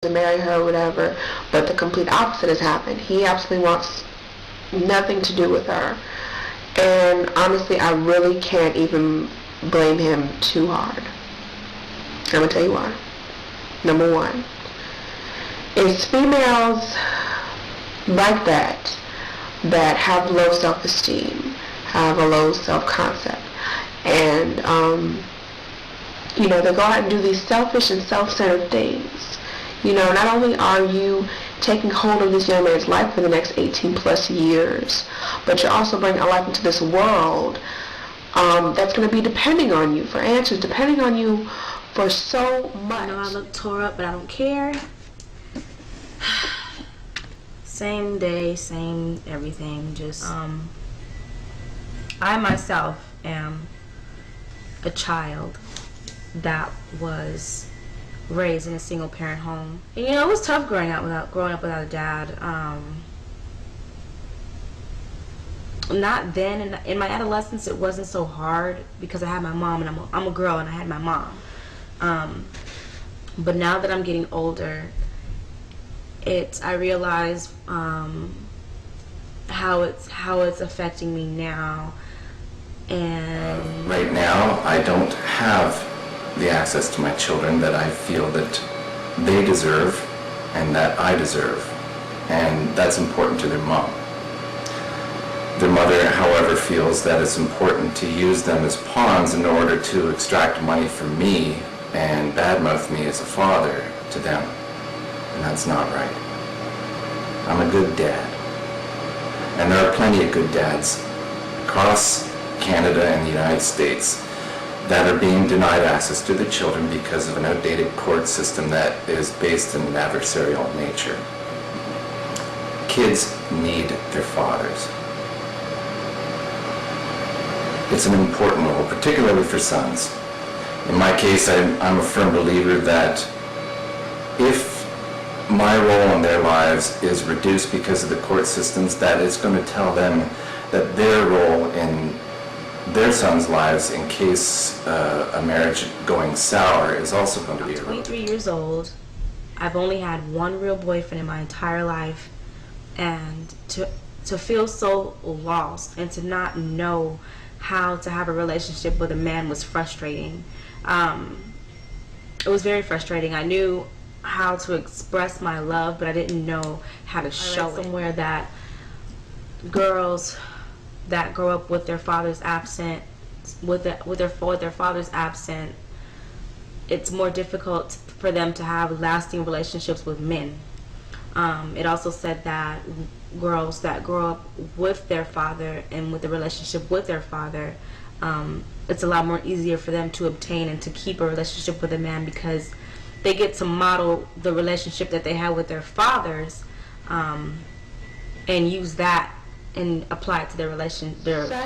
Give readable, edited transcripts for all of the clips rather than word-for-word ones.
to marry her or whatever, but the complete opposite has happened. He absolutely wants nothing to do with her. And honestly, I really can't even blame him too hard. I'm going to tell you why. Number one, it's females like that have low self-esteem, have a low self-concept, and they go out and do these selfish and self-centered things. Not only are you taking hold of this young man's life for the next 18 plus years, but you're also bringing a life into this world that's going to be depending on you for answers, depending on you for so much. I know I look tore up, but I don't care. Same day, same everything. Just I myself am a child that was raised in a single parent home. And, it was tough growing up without a dad. Not then. In my adolescence, it wasn't so hard because I had my mom, and I'm a girl, and I had my mom. But now that I'm getting older, I realize how it's affecting me now. And right now, I don't have the access to my children that I feel that they deserve and that I deserve, and that's important to their mom. Their mother, however, feels that it's important to use them as pawns in order to extract money from me and badmouth me as a father to them, and that's not right. I'm a good dad, and there are plenty of good dads across Canada and the United States that are being denied access to their children because of an outdated court system that is based in an adversarial nature. Kids need their fathers. It's an important role, particularly for sons. In my case, I'm a firm believer that if my role in their lives is reduced because of the court systems, that is going to tell them that their role in their sons' lives, in case a marriage going sour, is also going to be eroded. I'm 23 years old. I've only had one real boyfriend in my entire life, and to feel so lost and to not know how to have a relationship with a man was frustrating. It was very frustrating. I knew how to express my love, but I didn't know how to show it. Somewhere that girls that grow up with their fathers absent, with their fathers absent, it's more difficult for them to have lasting relationships with men. It also said that girls that grow up with their father and with a relationship with their father, it's a lot more easier for them to obtain and to keep a relationship with a man because they get to model the relationship that they had with their fathers and use that and apply it to their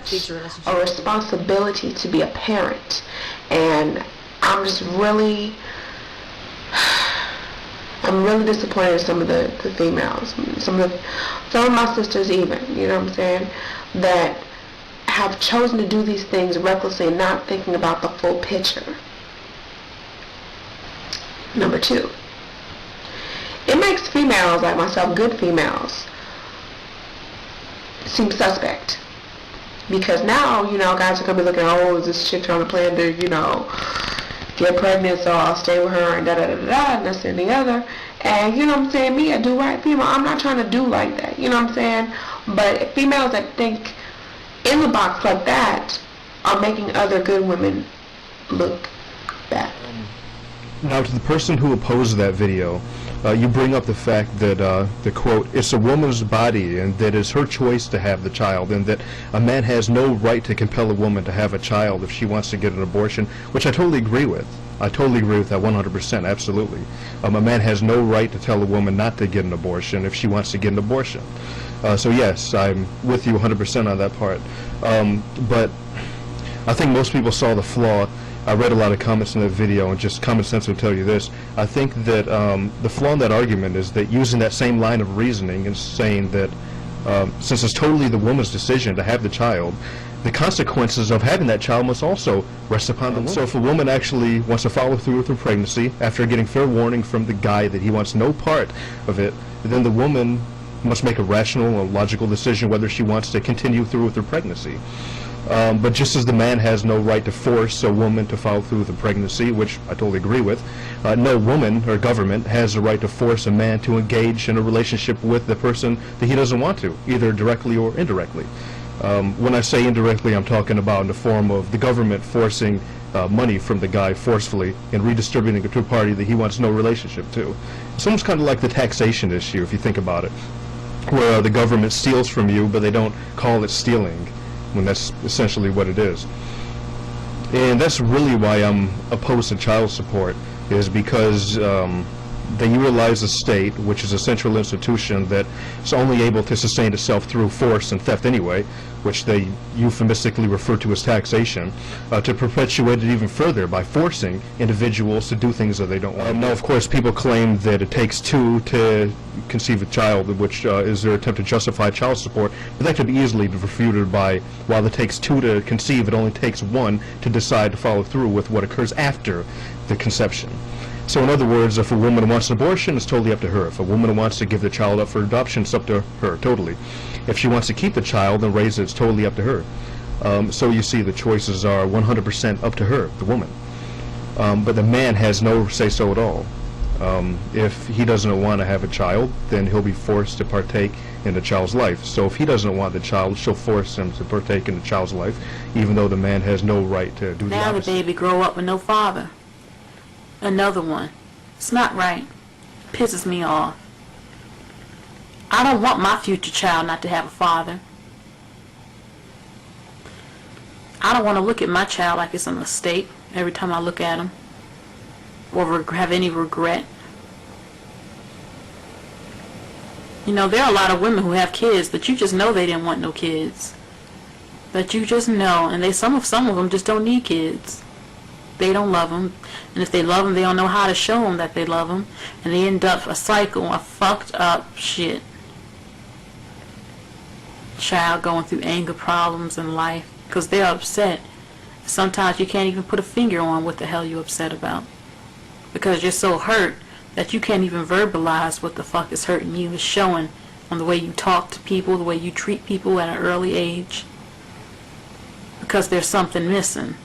future relationship. A responsibility to be a parent, and I'm really disappointed in some of the females, some of my sisters even, what I'm saying, that have chosen to do these things recklessly and not thinking about the full picture. Number two, it makes females like myself, good females, seem suspect. Because now, guys are going to be looking, oh, is this chick trying to plan to, get pregnant, so I'll stay with her and da-da-da-da-da, and this and the other. And, me, a do-right female, I'm not trying to do like that, But females that think in the box like that are making other good women look bad. Now, to the person who opposed that video, you bring up the fact that, the quote, it's a woman's body and that it's her choice to have the child, and that a man has no right to compel a woman to have a child if she wants to get an abortion, which I totally agree with. I totally agree with that 100%, absolutely. A man has no right to tell a woman not to get an abortion if she wants to get an abortion. So yes, I'm with you 100% on that part. But I think most people saw the flaw. I read a lot of comments in that video, and just common sense will tell you this. I think that the flaw in that argument is that using that same line of reasoning and saying that since it's totally the woman's decision to have the child, the consequences of having that child must also rest upon the woman. So if a woman actually wants to follow through with her pregnancy after getting fair warning from the guy that he wants no part of it, then the woman must make a rational or logical decision whether she wants to continue through with her pregnancy. But just as the man has no right to force a woman to follow through with a pregnancy, which I totally agree with, no woman or government has the right to force a man to engage in a relationship with the person that he doesn't want to, either directly or indirectly. When I say indirectly, I'm talking about in the form of the government forcing money from the guy forcefully and redistributing it to a party that he wants no relationship to. It's almost kind of like the taxation issue, if you think about it, where the government steals from you, but they don't call it stealing, when that's essentially what it is. And that's really why I'm opposed to child support, is because they utilize the state, which is a central institution that is only able to sustain itself through force and theft anyway, which they euphemistically refer to as taxation, to perpetuate it even further by forcing individuals to do things that they don't want. Now, of course, people claim that it takes two to conceive a child, which is their attempt to justify child support, but that could be easily refuted by, while it takes two to conceive, it only takes one to decide to follow through with what occurs after the conception. So in other words, if a woman wants an abortion, it's totally up to her. If a woman wants to give the child up for adoption, it's up to her, totally. If she wants to keep the child and raise it, it's totally up to her. So you see the choices are 100% up to her, the woman. But the man has no say-so at all. If he doesn't want to have a child, then he'll be forced to partake in the child's life. So if he doesn't want the child, she'll force him to partake in the child's life, even though the man has no right to do that. Now the baby grow up with no father. Another one. It's not right. Pisses me off. I don't want my future child not to have a father. I don't want to look at my child like it's a mistake every time I look at him, or have any regret. You know, there are a lot of women who have kids that you just know they didn't want no kids. That you just know, and some of them just don't need kids. They don't love them, and if they love them, they don't know how to show them that they love them, and they end up a cycle of fucked up shit. Child going through anger problems in life because they're upset. Sometimes you can't even put a finger on what the hell you're upset about, because you're so hurt that you can't even verbalize what the fuck is hurting you. It's showing on the way you talk to people, the way you treat people at an early age, because there's something missing.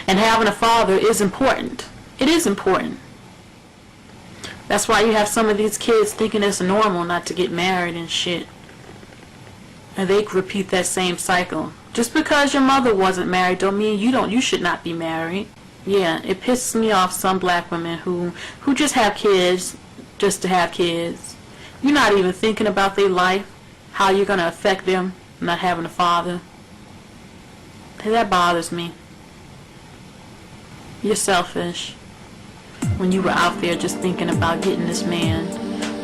And having a father is important. It is important. That's why you have some of these kids thinking it's normal not to get married and shit. And they repeat that same cycle. Just because your mother wasn't married don't mean you should not be married. Yeah, it pisses me off, some black women who just have kids just to have kids. You're not even thinking about their life, how you're going to affect them not having a father. That bothers me. You're selfish when you were out there just thinking about getting this man,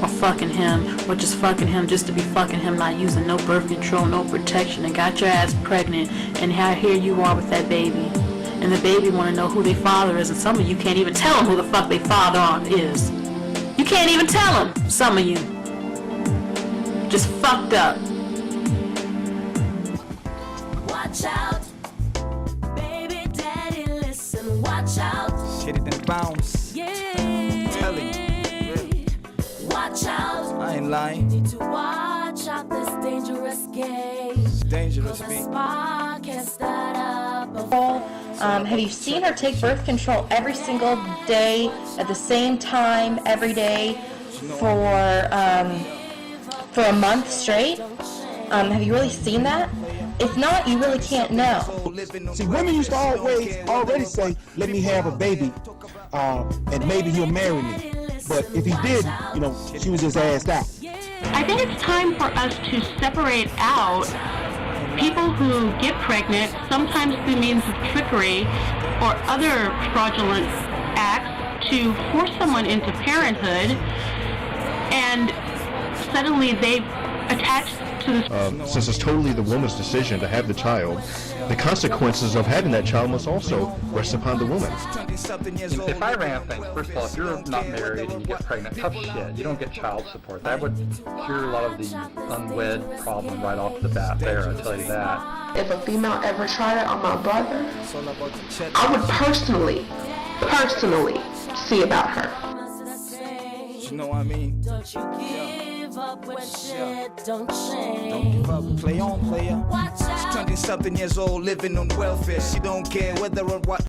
or fucking him, or just fucking him just to be fucking him, not using no birth control, no protection, and got your ass pregnant, and here you are with that baby, and the baby want to know who their father is, and some of you can't even tell them who the fuck their father is. You can't even tell them, some of you. Just fucked up. Watch out. Watch out. Hit it and bounce. Yeah. Tell it. Watch out. I ain't lying. Need to watch out this dangerous game. Dangerous, The me. spark can start up a Have you seen her take birth control every single day at the same time every day for a month straight? Have you really seen that? If not, you really can't know. See, women used to already say, let me have a baby, and maybe he'll marry me. But if he didn't, she was just asked out. I think it's time for us to separate out people who get pregnant, sometimes through means of trickery or other fraudulent acts, to force someone into parenthood, and suddenly they've attached to this. Since it's totally the woman's decision to have the child, the consequences of having that child must also rest upon the woman. If I ran things, first of all, if you're not married and you get pregnant, tough shit. You don't get child support. That would cure a lot of the unwed problem right off the bat there, I'll tell you that. if a female ever tried it on my brother, It's all about the check. I would personally see about her. You know what I mean? Don't you give up when shit don't change. Don't give up. Play on, player. Watch out. She's 20-something years old, living on welfare. She don't care whether or what.